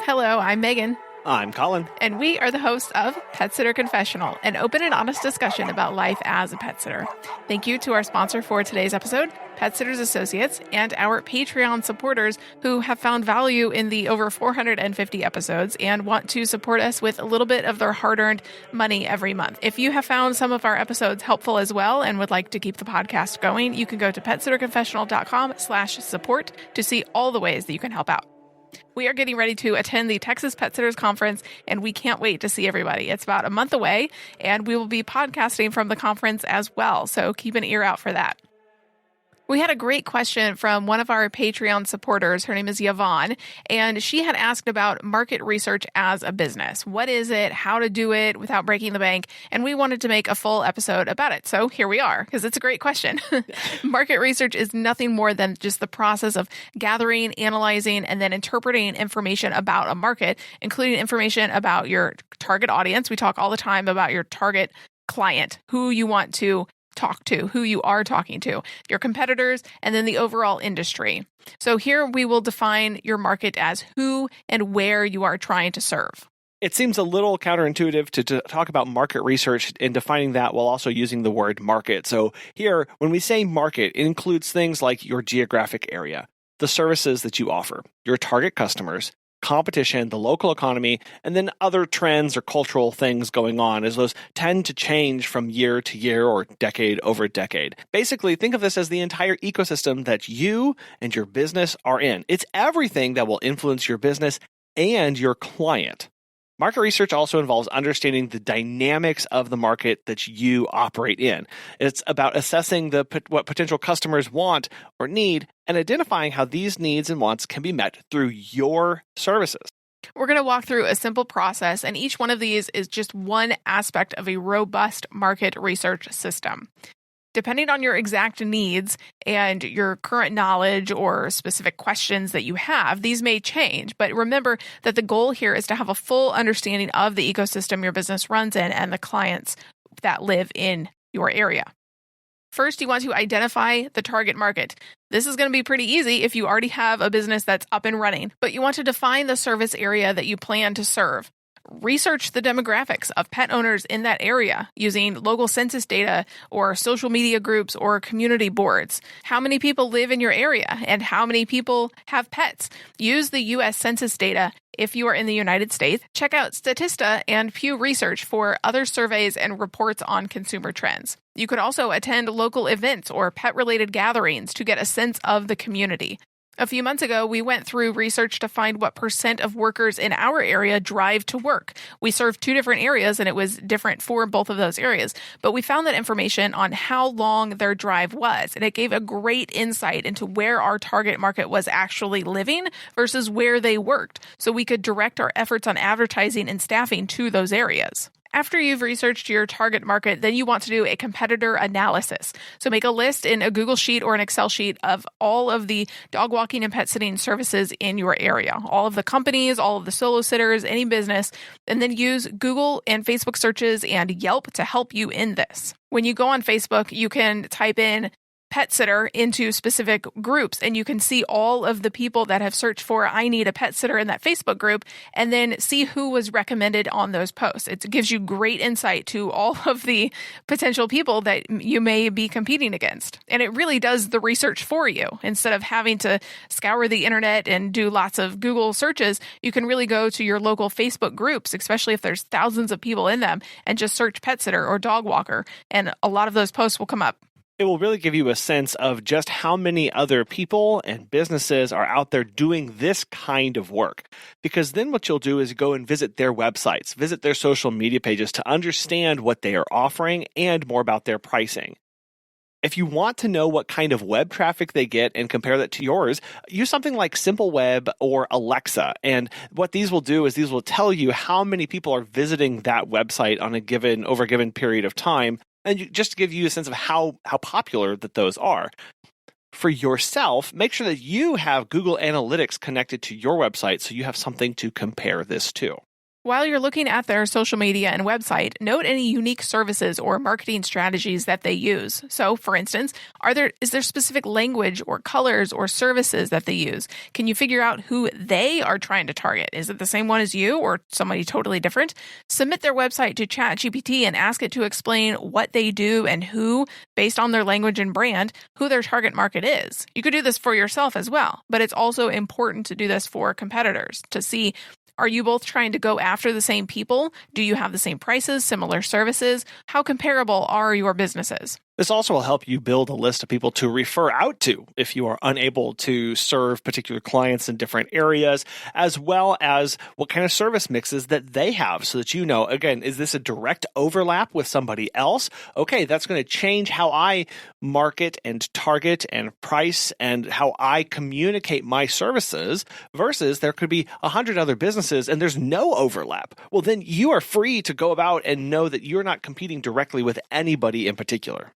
Hello, I'm Megan. I'm Colin. And we are the hosts of Pet Sitter Confessional, an open and honest discussion about life as a pet sitter. Thank you to our sponsor for today's episode, Pet Sitters Associates, and our Patreon supporters who have found value in the over 450 episodes and want to support us with a little bit of their hard-earned money every month. If you have found some of our episodes helpful as well and would like to keep the podcast going, you can go to petsitterconfessional.com/support to see all the ways that you can help out. We are getting ready to attend the Texas Pet Sitters Conference, and we can't wait to see everybody. It's about a month away, and we will be podcasting from the conference as well, so keep an ear out for that. We had a great question from one of our Patreon supporters. Her name is Yvonne, and she had asked about market research as a business. What is it? How to do it without breaking the bank? And we wanted to make a full episode about it. So here we are, because it's a great question. Market research is nothing more than just the process of gathering, analyzing, and then interpreting information about a market, including information about your target audience. We talk all the time about your target client, who you want to talk to, who you are talking to, your competitors, and then the overall industry. So here we will define your market as who and where you are trying to serve. It seems a little counterintuitive to talk about market research and defining that while also using the word market. So here, when we say market, it includes things like your geographic area, the services that you offer, your target customers, competition, the local economy, and then other trends or cultural things going on, as those tend to change from year to year or decade over decade. Basically, think of this as the entire ecosystem that you and your business are in. It's everything that will influence your business and your client. Market research also involves understanding the dynamics of the market that you operate in. It's about assessing what potential customers want or need and identifying how these needs and wants can be met through your services. We're going to walk through a simple process, and each one of these is just one aspect of a robust market research system. Depending on your exact needs and your current knowledge or specific questions that you have, these may change. But remember that the goal here is to have a full understanding of the ecosystem your business runs in and the clients that live in your area. First, you want to identify the target market. This is going to be pretty easy if you already have a business that's up and running, but you want to define the service area that you plan to serve. Research the demographics of pet owners in that area using local census data or social media groups or community boards. How many people live in your area and how many people have pets? Use the U.S. Census data if you are in the United States. Check out Statista and Pew Research for other surveys and reports on consumer trends. You could also attend local events or pet-related gatherings to get a sense of the community. A few months ago, we went through research to find what % of workers in our area drive to work. We served 2 different areas, and it was different for both of those areas. But we found that information on how long their drive was, and it gave a great insight into where our target market was actually living versus where they worked, so we could direct our efforts on advertising and staffing to those areas. After you've researched your target market, then you want to do a competitor analysis. So make a list in a Google Sheet or an Excel sheet of all of the dog walking and pet sitting services in your area, all of the companies, all of the solo sitters, any business, and then use Google and Facebook searches and Yelp to help you in this. When you go on Facebook, you can type in pet sitter into specific groups, and you can see all of the people that have searched for I need a pet sitter in that Facebook group, and then see who was recommended on those posts. It gives you great insight to all of the potential people that you may be competing against. And it really does the research for you. Instead of having to scour the internet and do lots of Google searches, you can really go to your local Facebook groups, especially if there's thousands of people in them, and just search pet sitter or dog walker, and a lot of those posts will come up. It will really give you a sense of just how many other people and businesses are out there doing this kind of work. Because then what you'll do is go and visit their websites, visit their social media pages to understand what they are offering and more about their pricing. If you want to know what kind of web traffic they get and compare that to yours, use something like Simple Web or Alexa. And what these will do is these will tell you how many people are visiting that website on over a given period of time, and just to give you a sense of how popular that those are. For yourself, make sure that you have Google Analytics connected to your website so you have something to compare this to. While you're looking at their social media and website, note any unique services or marketing strategies that they use. So, for instance, is there specific language or colors or services that they use? Can you figure out who they are trying to target? Is it the same one as you or somebody totally different? Submit their website to ChatGPT and ask it to explain what they do and who, based on their language and brand, who their target market is. You could do this for yourself as well, but it's also important to do this for competitors to see, are you both trying to go after the same people? Do you have the same prices, similar services? How comparable are your businesses? This also will help you build a list of people to refer out to if you are unable to serve particular clients in different areas, as well as what kind of service mixes that they have so that you know, again, is this a direct overlap with somebody else? Okay, that's going to change how I market and target and price and how I communicate my services versus there could be 100 other businesses and there's no overlap. Well, then you are free to go about and know that you're not competing directly with anybody in particular.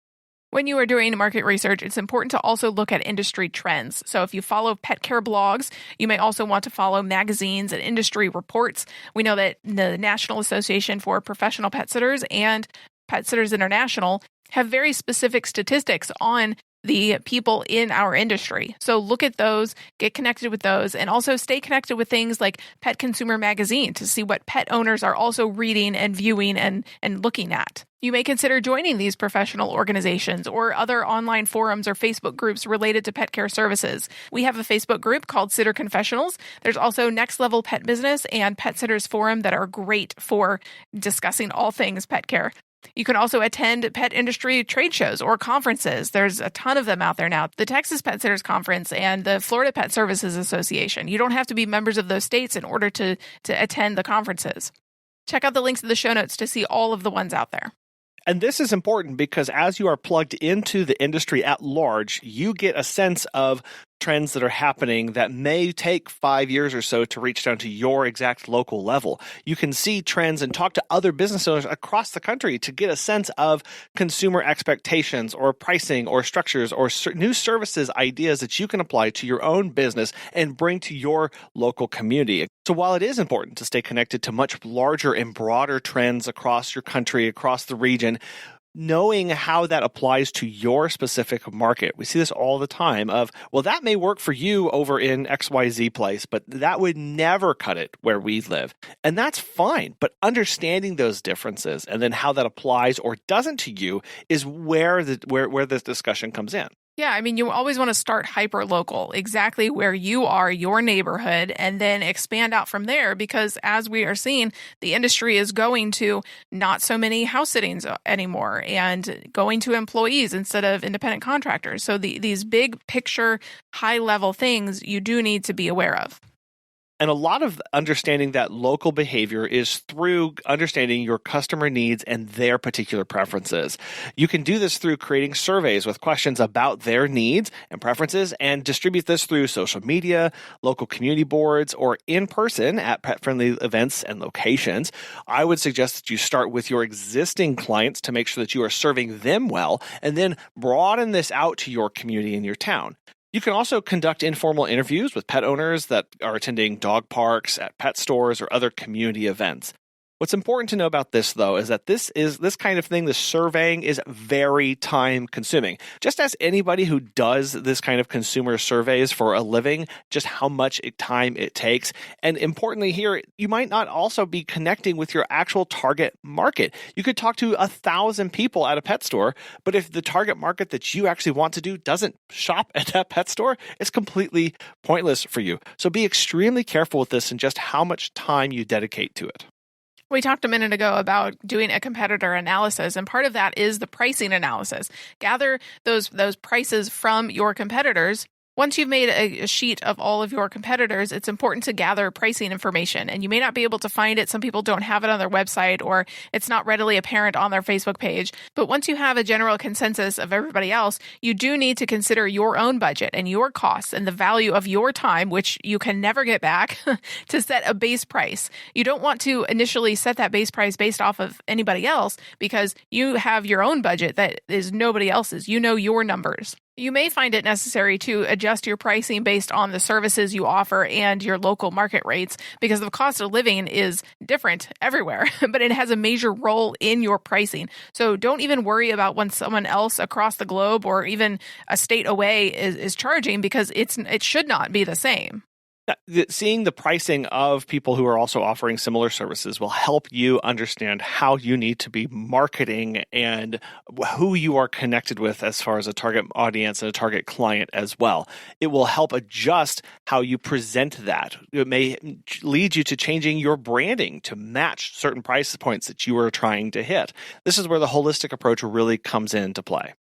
When you are doing market research, it's important to also look at industry trends. So if you follow pet care blogs, you may also want to follow magazines and industry reports. We know that the National Association for Professional Pet Sitters and Pet Sitters International have very specific statistics on the people in our industry. So look at those, get connected with those, and also stay connected with things like Pet Consumer Magazine to see what pet owners are also reading and viewing and looking at. You may consider joining these professional organizations or other online forums or Facebook groups related to pet care services. We have a Facebook group called Sitter Confessionals. There's also Next Level Pet Business and Pet Sitters Forum that are great for discussing all things pet care. You can also attend pet industry trade shows or conferences. There's a ton of them out there now. The Texas Pet Sitters Conference and the Florida Pet Services Association. You don't have to be members of those states in order to attend the conferences. Check out the links in the show notes to see all of the ones out there. And this is important because as you are plugged into the industry at large, you get a sense of trends that are happening that may take 5 years or so to reach down to your exact local level. You can see trends and talk to other business owners across the country to get a sense of consumer expectations or pricing or structures or new services ideas that you can apply to your own business and bring to your local community. So while it is important to stay connected to much larger and broader trends across your country, across the region, knowing how that applies to your specific market. We see this all the time of, well, that may work for you over in XYZ place, but that would never cut it where we live. And that's fine. But understanding those differences and then how that applies or doesn't to you is where this discussion comes in. Yeah, I mean, you always want to start hyper-local, exactly where you are, your neighborhood, and then expand out from there because as we are seeing, the industry is going to not so many house sittings anymore and going to employees instead of independent contractors. So these big picture, high-level things you do need to be aware of. And a lot of understanding that local behavior is through understanding your customer needs and their particular preferences. You can do this through creating surveys with questions about their needs and preferences and distribute this through social media, local community boards, or in person at pet-friendly events and locations. I would suggest that you start with your existing clients to make sure that you are serving them well and then broaden this out to your community in your town. You can also conduct informal interviews with pet owners that are attending dog parks, at pet stores, or other community events. What's important to know about this, though, is that this kind of thing, this surveying, is very time consuming. Just ask anybody who does this kind of consumer surveys for a living, just how much time it takes. And importantly here, you might not also be connecting with your actual target market. You could talk to 1,000 people at a pet store, but if the target market that you actually want to do doesn't shop at that pet store, it's completely pointless for you. So be extremely careful with this and just how much time you dedicate to it. We talked a minute ago about doing a competitor analysis, and part of that is the pricing analysis. Gather those prices from your competitors. Once you've made a sheet of all of your competitors, it's important to gather pricing information. And you may not be able to find it. Some people don't have it on their website or it's not readily apparent on their Facebook page. But once you have a general consensus of everybody else, you do need to consider your own budget and your costs and the value of your time, which you can never get back, to set a base price. You don't want to initially set that base price based off of anybody else because you have your own budget that is nobody else's. You know your numbers. You may find it necessary to adjust your pricing based on the services you offer and your local market rates because the cost of living is different everywhere, but it has a major role in your pricing. So don't even worry about when someone else across the globe or even a state away is charging because it should not be the same. Seeing the pricing of people who are also offering similar services will help you understand how you need to be marketing and who you are connected with as far as a target audience and a target client as well. It will help adjust how you present that. It may lead you to changing your branding to match certain price points that you are trying to hit. This is where the holistic approach really comes into play.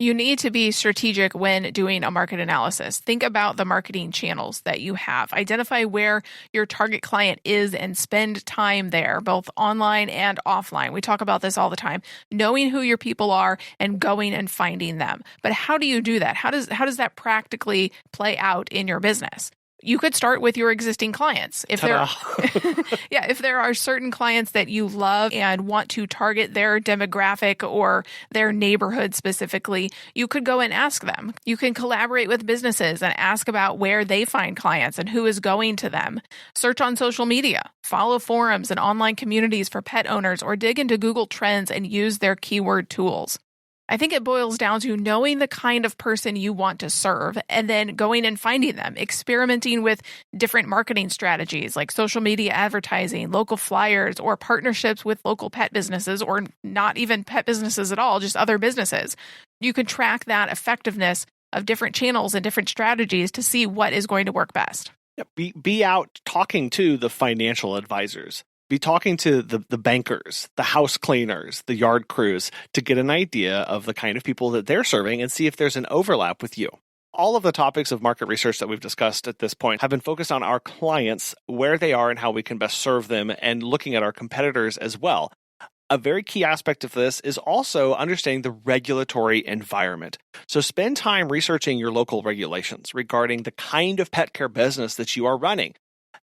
You need to be strategic when doing a market analysis. Think about the marketing channels that you have. Identify where your target client is and spend time there, both online and offline. We talk about this all the time. Knowing who your people are and going and finding them. But how do you do that? How does that practically play out in your business? You could start with your existing clients. If there are certain clients that you love and want to target their demographic or their neighborhood specifically, you could go and ask them. You can collaborate with businesses and ask about where they find clients and who is going to them. Search on social media, follow forums and online communities for pet owners, or dig into Google Trends and use their keyword tools. I think it boils down to knowing the kind of person you want to serve and then going and finding them, experimenting with different marketing strategies like social media advertising, local flyers, or partnerships with local pet businesses, or not even pet businesses at all, just other businesses. You can track that effectiveness of different channels and different strategies to see what is going to work best. Be out talking to the financial advisors. Be talking to the bankers, the house cleaners, the yard crews to get an idea of the kind of people that they're serving and see if there's an overlap with you. All of the topics of market research that we've discussed at this point have been focused on our clients, where they are and how we can best serve them, and looking at our competitors as well. A very key aspect of this is also understanding the regulatory environment. So spend time researching your local regulations regarding the kind of pet care business that you are running.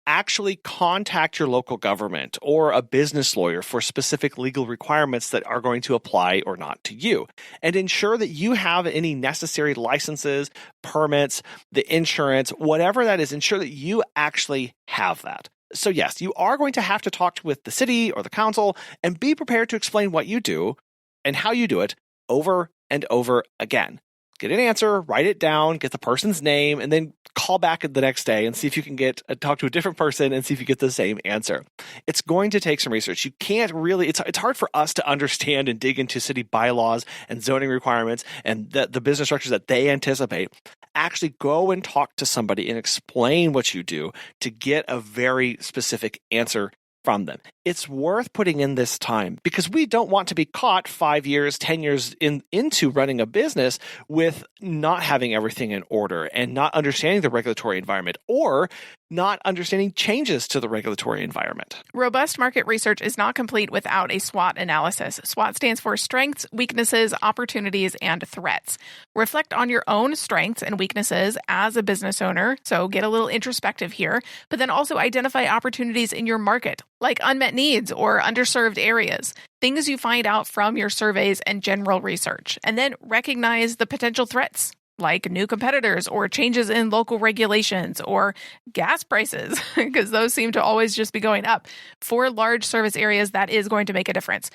Actually contact your local government or a business lawyer for specific legal requirements that are going to apply or not to you, and ensure that you have any necessary licenses, permits, the insurance, whatever that is. Ensure that you actually have that. So yes, you are going to have to talk with the city or the council and be prepared to explain what you do and how you do it over and over again. Get an answer, write it down, get the person's name, and then call back the next day and see if you can talk to a different person and see if you get the same answer. It's going to take some research. You can't really, it's hard for us to understand and dig into city bylaws and zoning requirements and the business structures that they anticipate. Actually go and talk to somebody and explain what you do to get a very specific answer from them. It's worth putting in this time because we don't want to be caught 5 years, 10 years into running a business with not having everything in order and not understanding the regulatory environment or not understanding changes to the regulatory environment. Robust market research is not complete without a SWOT analysis. SWOT stands for strengths, weaknesses, opportunities, and threats. Reflect on your own strengths and weaknesses as a business owner, so get a little introspective here, but then also identify opportunities in your market, like unmet needs or underserved areas, things you find out from your surveys and general research, and then recognize the potential threats, like new competitors or changes in local regulations or gas prices, because those seem to always just be going up. For large service areas, that is going to make a difference.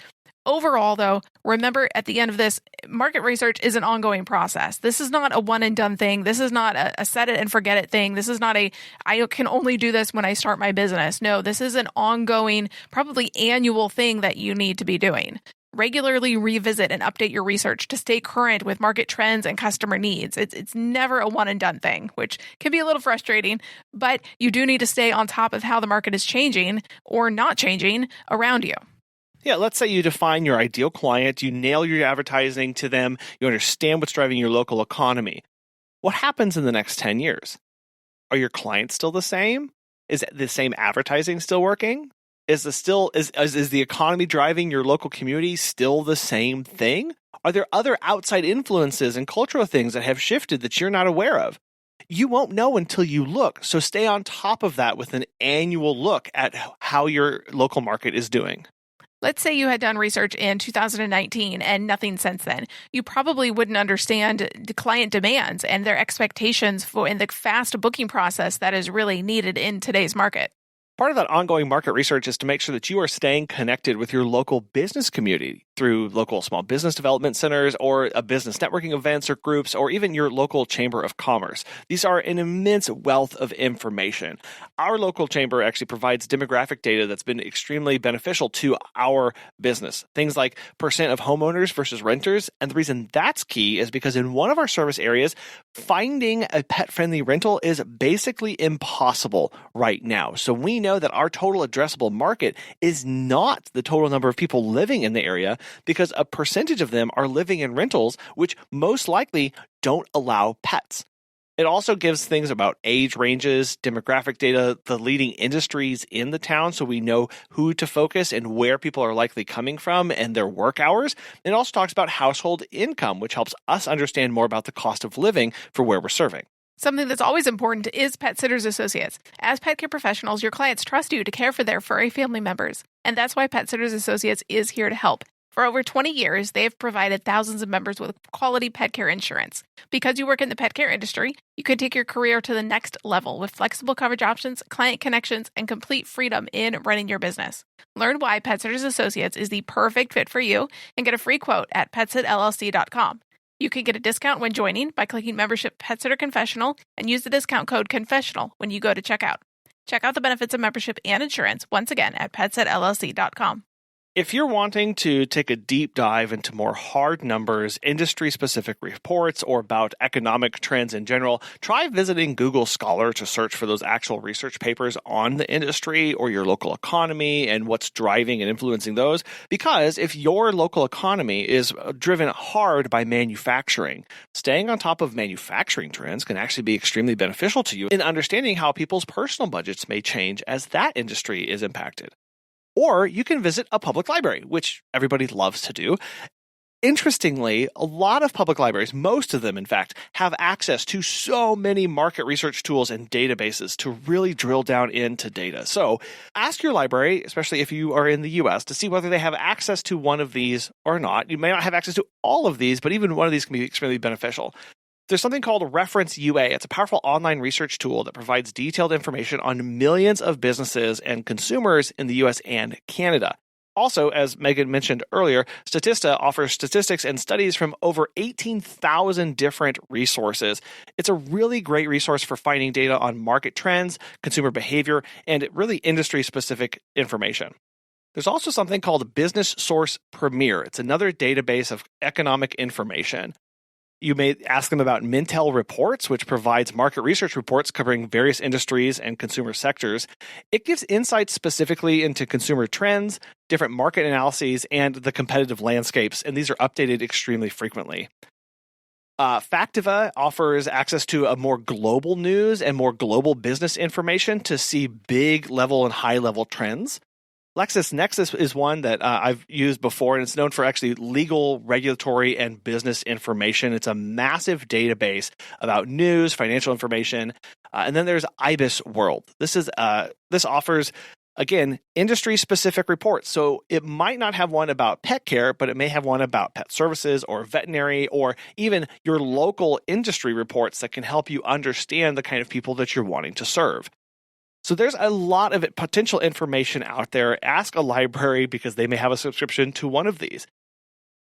Overall, though, remember at the end of this, market research is an ongoing process. This is not a one and done thing. This is not a set it and forget it thing. This is not I can only do this when I start my business. No, this is an ongoing, probably annual thing that you need to be doing. Regularly revisit and update your research to stay current with market trends and customer needs. It's never a one and done thing, which can be a little frustrating, but you do need to stay on top of how the market is changing or not changing around you. Yeah, let's say you define your ideal client, you nail your advertising to them, you understand what's driving your local economy. What happens in the next 10 years? Are your clients still the same? Is the same advertising still working? Is the economy driving your local community still the same thing? Are there other outside influences and cultural things that have shifted that you're not aware of? You won't know until you look, so stay on top of that with an annual look at how your local market is doing. Let's say you had done research in 2019 and nothing since then. You probably wouldn't understand the client demands and their expectations for in the fast booking process that is really needed in today's market. Part of that ongoing market research is to make sure that you are staying connected with your local business community through local small business development centers or a business networking events or groups, or even your local chamber of commerce. These are an immense wealth of information. Our local chamber actually provides demographic data that's been extremely beneficial to our business. Things like percent of homeowners versus renters. And the reason that's key is because in one of our service areas, finding a pet-friendly rental is basically impossible right now. So we know that our total addressable market is not the total number of people living in the area, because a percentage of them are living in rentals, which most likely don't allow pets. It also gives things about age ranges, demographic data, the leading industries in the town, so we know who to focus and where people are likely coming from and their work hours. It also talks about household income, which helps us understand more about the cost of living for where we're serving. Something that's always important is Pet Sitters Associates. As pet care professionals, your clients trust you to care for their furry family members. And that's why Pet Sitters Associates is here to help. For over 20 years, they have provided thousands of members with quality pet care insurance. Because you work in the pet care industry, you can take your career to the next level with flexible coverage options, client connections, and complete freedom in running your business. Learn why Pet Sitters Associates is the perfect fit for you and get a free quote at petsitllc.com. You can get a discount when joining by clicking membership Pet Sitter Confessional and use the discount code Confessional when you go to checkout. Check out the benefits of membership and insurance once again at petsitllc.com. If you're wanting to take a deep dive into more hard numbers, industry-specific reports, or about economic trends in general, try visiting Google Scholar to search for those actual research papers on the industry or your local economy and what's driving and influencing those. Because if your local economy is driven hard by manufacturing, staying on top of manufacturing trends can actually be extremely beneficial to you in understanding how people's personal budgets may change as that industry is impacted. Or you can visit a public library, which everybody loves to do. Interestingly, a lot of public libraries, most of them in fact, have access to so many market research tools and databases to really drill down into data. So ask your library, especially if you are in the US, to see whether they have access to one of these or not. You may not have access to all of these, but even one of these can be extremely beneficial. There's something called Reference UA. It's a powerful online research tool that provides detailed information on millions of businesses and consumers in the US and Canada. Also, as Megan mentioned earlier, Statista offers statistics and studies from over 18,000 different resources. It's a really great resource for finding data on market trends, consumer behavior, and really industry-specific information. There's also something called Business Source Premier. It's another database of economic information. You may ask them about Mintel Reports, which provides market research reports covering various industries and consumer sectors. It gives insights specifically into consumer trends, different market analyses, and the competitive landscapes, and these are updated extremely frequently. Factiva offers access to a more global news and more global business information to see big level and high level trends. LexisNexis is one that I've used before, and it's known for actually legal, regulatory, and business information. It's a massive database about news, financial information. And then there's IBIS World. This offers, again, industry-specific reports. So it might not have one about pet care, but it may have one about pet services or veterinary, or even your local industry reports that can help you understand the kind of people that you're wanting to serve. So there's a lot of potential information out there. Ask a library because they may have a subscription to one of these.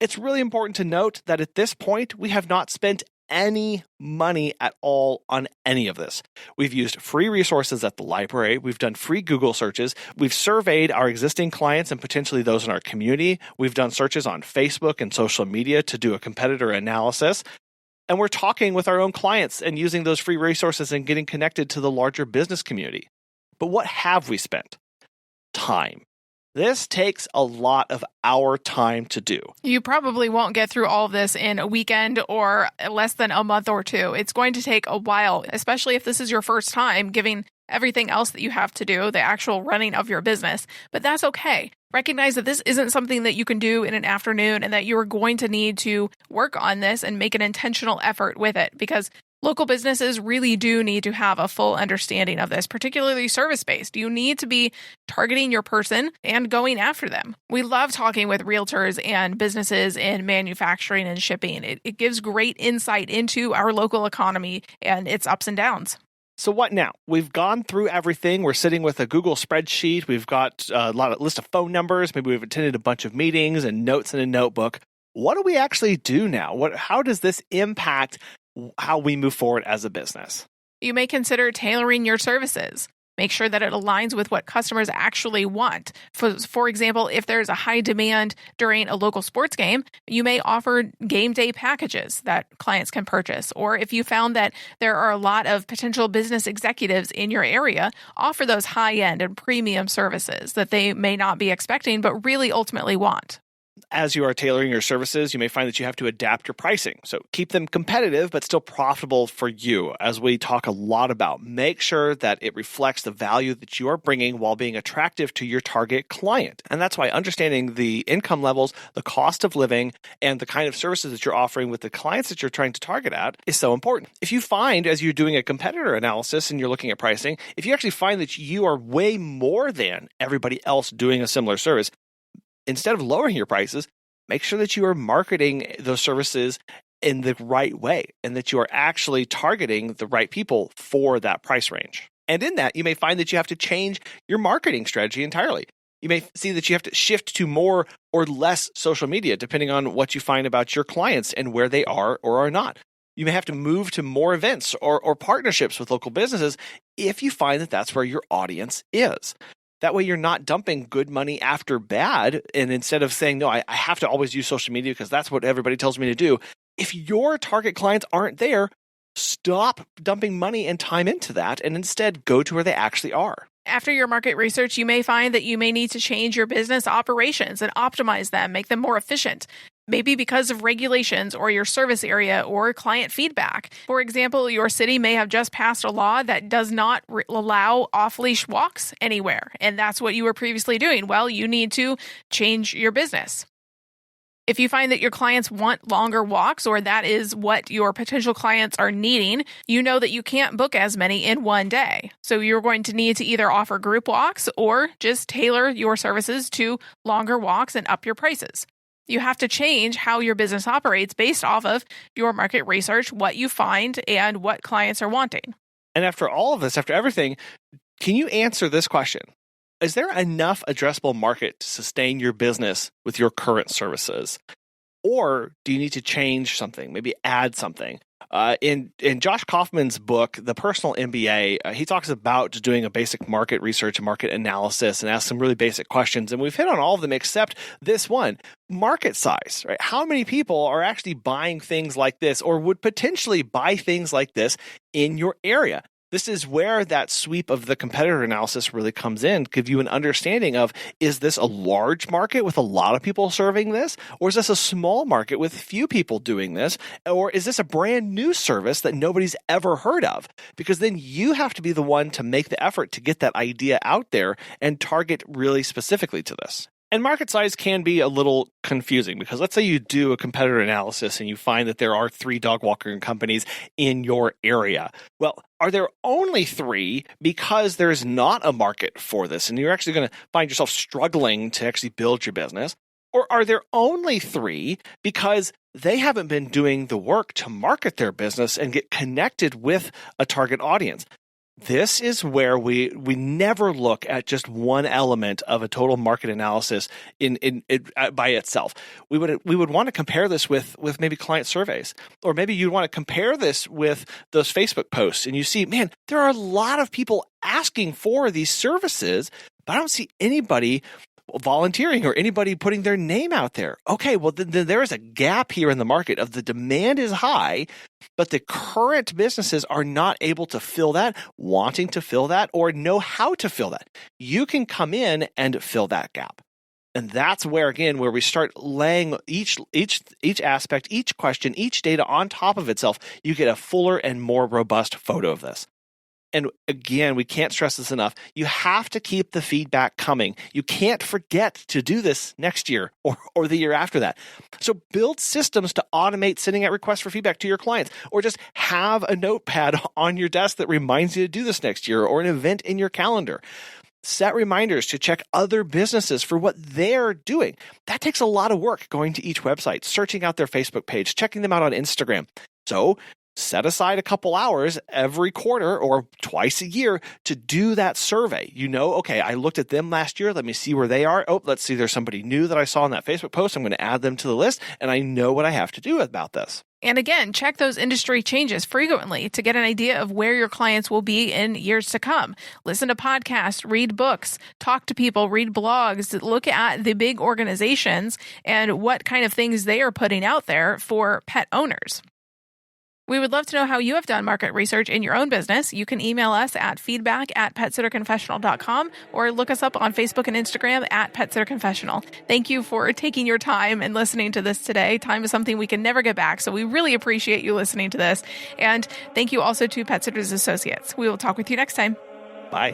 It's really important to note that at this point, we have not spent any money at all on any of this. We've used free resources at the library. We've done free Google searches. We've surveyed our existing clients and potentially those in our community. We've done searches on Facebook and social media to do a competitor analysis. And we're talking with our own clients and using those free resources and getting connected to the larger business community. But what have we spent? Time. This takes a lot of our time to do. You probably won't get through all of this in a weekend or less than a month or two. It's going to take a while, especially if this is your first time giving everything else that you have to do, the actual running of your business. But that's okay. Recognize that this isn't something that you can do in an afternoon and that you are going to need to work on this and make an intentional effort with it, because Local businesses really do need to have a full understanding of this, particularly service-based. You need to be targeting your person and going after them. We love talking with realtors and businesses in manufacturing and shipping. It gives great insight into our local economy and its ups and downs. So what now? We've gone through everything. We're sitting with a Google spreadsheet. We've got a list of phone numbers. Maybe we've attended a bunch of meetings and notes in a notebook. What do we actually do now? How does this impact how we move forward as a business? You may consider tailoring your services. Make sure that it aligns with what customers actually want. For example, if there's a high demand during a local sports game, you may offer game day packages that clients can purchase. Or if you found that there are a lot of potential business executives in your area, offer those high-end and premium services that they may not be expecting but really ultimately want. As you are tailoring your services, you may find that you have to adapt your pricing. So keep them competitive, but still profitable for you. As we talk a lot about, make sure that it reflects the value that you are bringing while being attractive to your target client. And that's why understanding the income levels, the cost of living, and the kind of services that you're offering with the clients that you're trying to target at is so important. If you find, as you're doing a competitor analysis and you're looking at pricing, if you actually find that you are way more than everybody else doing a similar service, instead of lowering your prices, make sure that you are marketing those services in the right way and that you are actually targeting the right people for that price range. And in that, you may find that you have to change your marketing strategy entirely. You may see that you have to shift to more or less social media, depending on what you find about your clients and where they are or are not. You may have to move to more events or partnerships with local businesses if you find that that's where your audience is. That way you're not dumping good money after bad. And instead of saying, no, I have to always use social media because that's what everybody tells me to do. If your target clients aren't there, stop dumping money and time into that and instead go to where they actually are. After your market research, you may find that you may need to change your business operations and optimize them, make them more efficient. Maybe because of regulations or your service area or client feedback. For example, your city may have just passed a law that does not allow off-leash walks anywhere, and that's what you were previously doing. Well, you need to change your business. If you find that your clients want longer walks, or that is what your potential clients are needing, you know that you can't book as many in one day. So you're going to need to either offer group walks or just tailor your services to longer walks and up your prices. You have to change how your business operates based off of your market research, what you find, and what clients are wanting. And after all of this, after everything, can you answer this question? Is there enough addressable market to sustain your business with your current services? Or do you need to change something, maybe add something? In Josh Kaufman's book, The Personal MBA, he talks about doing a basic market research and market analysis and asks some really basic questions. And we've hit on all of them except this one, market size, right? How many people are actually buying things like this or would potentially buy things like this in your area? This is where that sweep of the competitor analysis really comes in, give you an understanding of, is this a large market with a lot of people serving this? Or is this a small market with few people doing this? Or is this a brand new service that nobody's ever heard of? Because then you have to be the one to make the effort to get that idea out there and target really specifically to this. And market size can be a little confusing because let's say you do a competitor analysis and you find that there are 3 dog walking companies in your area. Well, are there only 3 because there's not a market for this and you're actually going to find yourself struggling to actually build your business? Or are there only 3 because they haven't been doing the work to market their business and get connected with a target audience? This is where we never look at just one element of a total market analysis by itself. We would want to compare this with maybe client surveys, or maybe you'd want to compare this with those Facebook posts, and you see, man, there are a lot of people asking for these services, but I don't see anybody volunteering or anybody putting their name out there. Okay, well, then there is a gap here in the market of the demand is high, but the current businesses are not able to fill that, wanting to fill that, or know how to fill that. You can come in and fill that gap. And that's where, again, where we start laying each aspect, each question, each data on top of itself, you get a fuller and more robust photo of this. And again, we can't stress this enough. You have to keep the feedback coming. You can't forget to do this next year or the year after that. So build systems to automate sending out requests for feedback to your clients, or just have a notepad on your desk that reminds you to do this next year, or an event in your calendar. Set reminders to check other businesses for what they're doing. That takes a lot of work, going to each website, searching out their Facebook page, checking them out on Instagram. So set aside a couple hours every quarter or twice a year to do that survey. Okay, I looked at them last year. Let me see where they are. Oh, let's see, there's somebody new that I saw on that Facebook post. I'm going to add them to the list, and I know what I have to do about this. And again, check those industry changes frequently to get an idea of where your clients will be in years to come. Listen to podcasts, read books, talk to people, read blogs, look at the big organizations and what kind of things they are putting out there for pet owners. We would love to know how you have done market research in your own business. You can email us at feedback@PetSitterConfessional.com or look us up on Facebook and Instagram at PetSitterConfessional. Thank you for taking your time and listening to this today. Time is something we can never get back, so we really appreciate you listening to this. And thank you also to Pet Sitters Associates. We will talk with you next time. Bye.